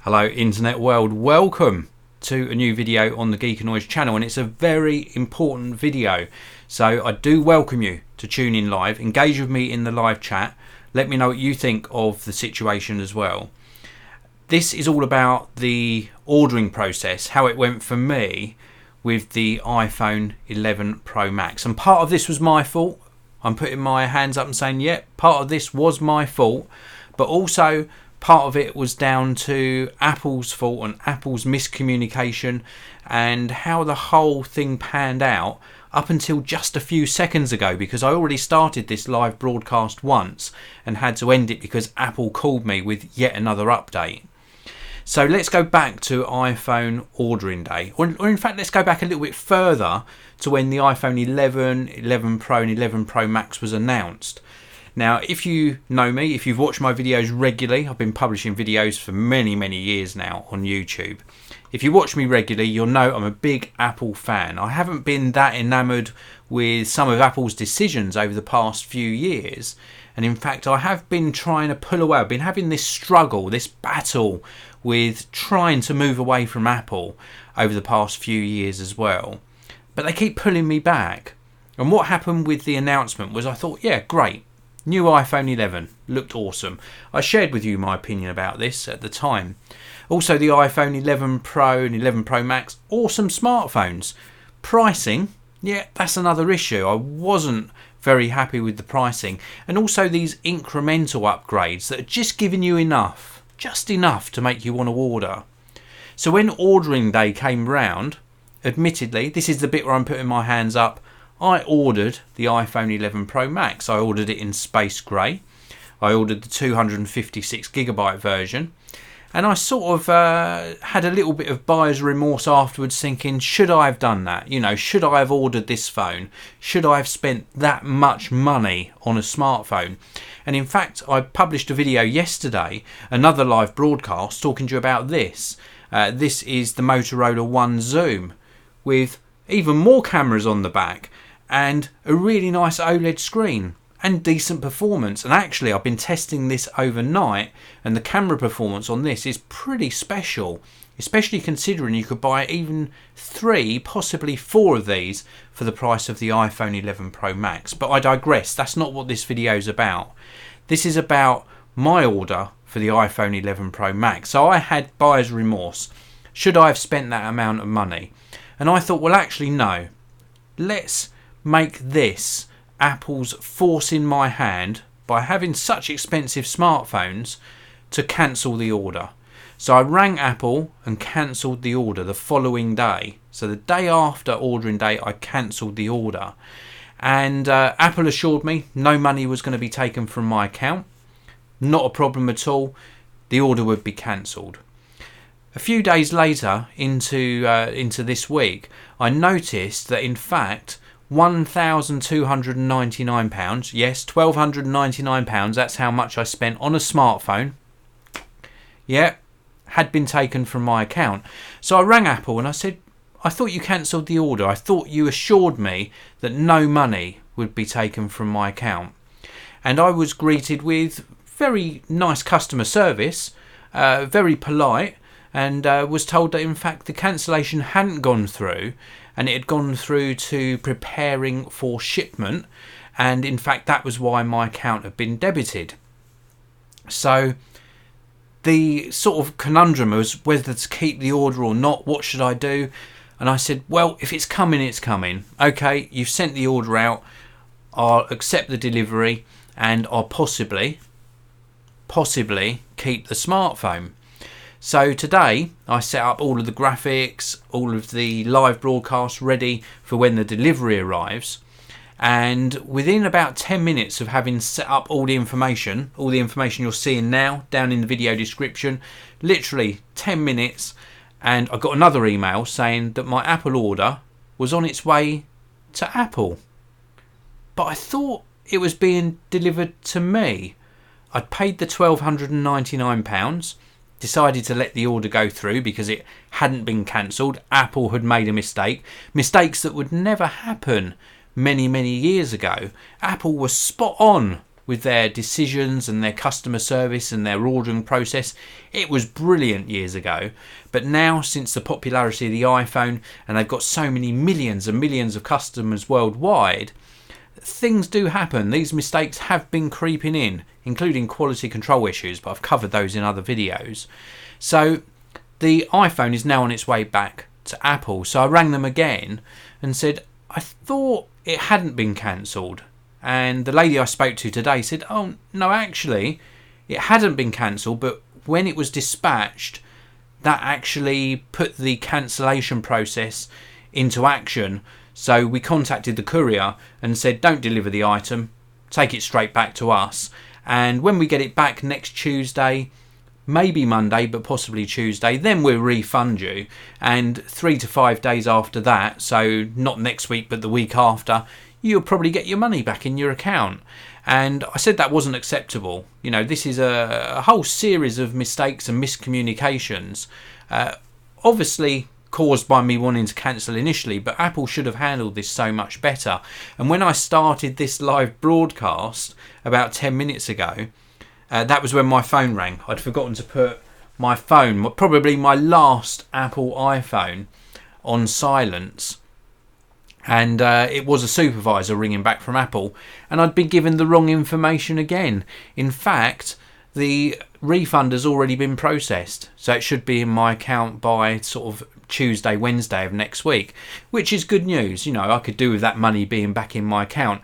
Hello internet world, welcome to a new video on the Geekanoids channel, and it's a very important video, so I do welcome you to tune in live, engage with me in the live chat, let me know what you think of the situation as well. This is all about the ordering process, how it went for me with the iPhone 11 Pro Max, and part of this was my fault. I'm putting my hands up and saying, yeah, part of this was my fault, but also part of it was down to Apple's fault and Apple's miscommunication and how the whole thing panned out up until just a few seconds ago, because I already started this live broadcast once and had to end it because Apple called me with yet another update. So let's go back to iPhone ordering day, or in fact let's go back a little bit further to when the iPhone 11, 11 Pro and 11 Pro Max was announced. Now, if you know me, if you've watched my videos regularly, I've been publishing videos for many years now on YouTube. If you watch me regularly, you'll know I'm a big Apple fan. I haven't been that enamoured with some of Apple's decisions over the past few years. And in fact, I have been trying to pull away. I've been having this struggle, this battle with trying to move away from Apple over the past few years as well. But they keep pulling me back. And what happened with the announcement was I thought, yeah, great. New iPhone 11 looked awesome. I shared with you my opinion about this at the time. Also, the iPhone 11 Pro and 11 Pro Max, awesome smartphones. Pricing, yeah, that's another issue. I wasn't very happy with the pricing. And also these incremental upgrades that are just giving you enough, just enough to make you want to order. So when ordering day came round, admittedly, this is the bit where I'm putting my hands up, I ordered the iPhone 11 Pro Max. I ordered it in space grey. I ordered the 256GB version. And I sort of had a little bit of buyer's remorse afterwards, thinking, should I have done that? You know, should I have ordered this phone? Should I have spent that much money on a smartphone? And in fact, I published a video yesterday, another live broadcast, talking to you about this. This is the Motorola One Zoom with even more cameras on the back and a really nice OLED screen and decent performance. And actually I've been testing this overnight and the camera performance on this is pretty special, especially considering you could buy even 3, possibly 4 of these for the price of the iPhone 11 Pro Max. But I digress, that's not what this video is about. This is about my order for the iPhone 11 Pro Max. So I had buyer's remorse. Should I have spent that amount of money? And I thought, well, actually, no. Let's make this Apple's forcing my hand by having such expensive smartphones to cancel the order. So I rang Apple and cancelled the order the following day. So the day after ordering day, I cancelled the order. And Apple assured me no money was going to be taken from my account. Not a problem at all. The order would be cancelled. A few days later, into this week, I noticed that in fact £1,299, yes, £1,299, that's how much I spent on a smartphone, yeah, had been taken from my account. So I rang Apple and I said, I thought you cancelled the order. I thought you assured me that no money would be taken from my account. And I was greeted with very nice customer service, very polite, and was told that in fact the cancellation hadn't gone through and it had gone through to preparing for shipment, and in fact that was why my account had been debited. So the sort of conundrum was whether to keep the order or not. What should I do? And I said, well, if it's coming, it's coming. Okay, you've sent the order out, I'll accept the delivery and I'll possibly keep the smartphone. So today I set up all of the graphics, all of the live broadcasts ready for when the delivery arrives, and within about 10 minutes of having set up all the information you're seeing now down in the video description, literally 10 minutes, and I got another email saying that my Apple order was on its way to Apple. But I thought it was being delivered to me. I'd paid the £1,299, decided to let the order go through because it hadn't been cancelled. Apple had made a mistake. Mistakes that would never happen many years ago. Apple was spot on with their decisions and their customer service and their ordering process. It was brilliant years ago, but now, since the popularity of the iPhone, and they've got so many millions and millions of customers worldwide, things do happen. These mistakes have been creeping in, including quality control issues, but I've covered those in other videos. So the iPhone is now on its way back to Apple. So I rang them again and said, I thought it hadn't been cancelled. And the lady I spoke to today said, oh no, actually it hadn't been cancelled, but when it was dispatched, that actually put the cancellation process into action. So we contacted the courier and said, don't deliver the item, take it straight back to us. And when we get it back next Tuesday, maybe Monday, but possibly Tuesday, then we'll refund you. And 3 to 5 days after that, so not next week, but the week after, you'll probably get your money back in your account. And I said that wasn't acceptable. You know, this is a whole series of mistakes and miscommunications. Obviously caused by me wanting to cancel initially, but Apple should have handled this so much better. And when I started this live broadcast about 10 minutes ago, that was when my phone rang. I'd forgotten to put my phone, probably my last Apple iPhone, on silence. And it was a supervisor ringing back from Apple, and I'd been given the wrong information again. In fact, the refund has already been processed, so it should be in my account by sort of Tuesday, Wednesday of next week, which is good news. You know, I could do with that money being back in my account.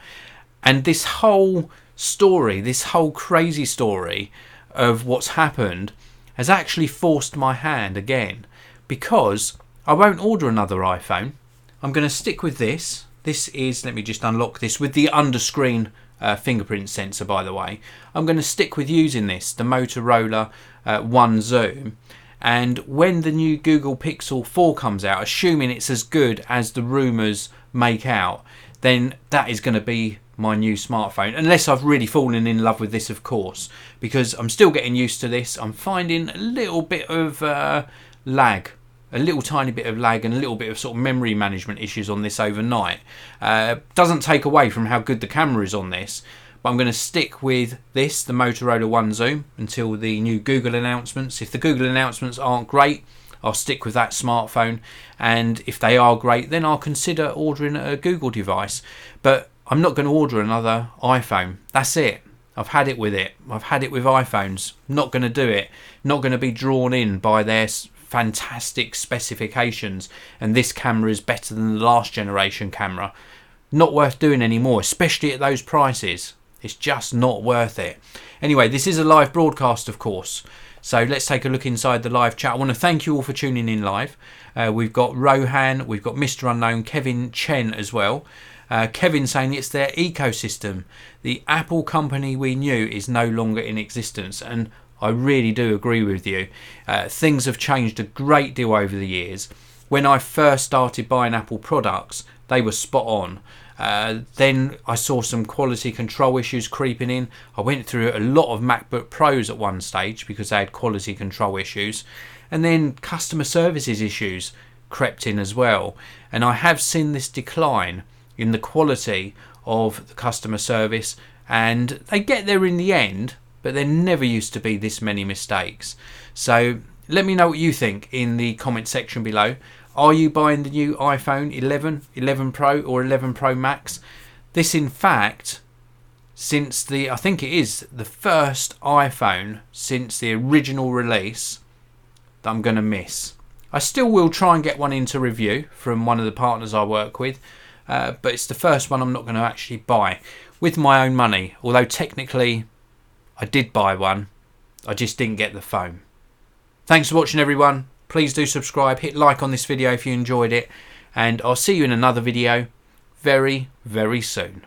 And this whole story, this whole crazy story of what's happened, has actually forced my hand again, because I won't order another iPhone. I'm going to stick with this. This is, let me just unlock this, with the under-screen fingerprint sensor, by the way. I'm going to stick with using this, the Motorola One Zoom. And when the new Google Pixel 4 comes out, assuming it's as good as the rumours make out, then that is going to be my new smartphone. Unless I've really fallen in love with this, of course, because I'm still getting used to this. I'm finding a little bit of lag. A little tiny bit of lag and a little bit of sort of memory management issues on this overnight. Doesn't take away from how good the camera is on this, but I'm going to stick with this, the Motorola One Zoom, until the new Google announcements. If the Google announcements aren't great, I'll stick with that smartphone, and if they are great, then I'll consider ordering a Google device. But I'm not going to order another iPhone. That's it. I've had it with it. I've had it with iPhones. Not going to do it. Not going to be drawn in by their fantastic specifications, and this camera is better than the last generation camera. Not worth doing anymore, especially at those prices. It's just not worth it. Anyway, this is a live broadcast, of course, so let's take a look inside the live chat. I want to thank you all for tuning in live. We've got Rohan, we've got Mr. Unknown, Kevin Chen as well. Kevin saying it's their ecosystem. The Apple company we knew is no longer in existence, and I really do agree with you. Things have changed a great deal over the years. When I first started buying Apple products, they were spot on. Then I saw some quality control issues creeping in. I went through a lot of MacBook Pros at one stage because they had quality control issues. And then customer services issues crept in as well. And I have seen this decline in the quality of the customer service, and they get there in the end, but there never used to be this many mistakes. So let me know what you think in the comment section below. Are you buying the new iPhone 11, 11 Pro or 11 Pro Max? This, in fact, since I think it is the first iPhone since the original release that I'm going to miss. I still will try and get one into review from one of the partners I work with, but it's the first one I'm not going to actually buy with my own money, although technically I did buy one, I just didn't get the phone. Thanks for watching, everyone. Please do subscribe, hit like on this video if you enjoyed it, and I'll see you in another video very, very soon.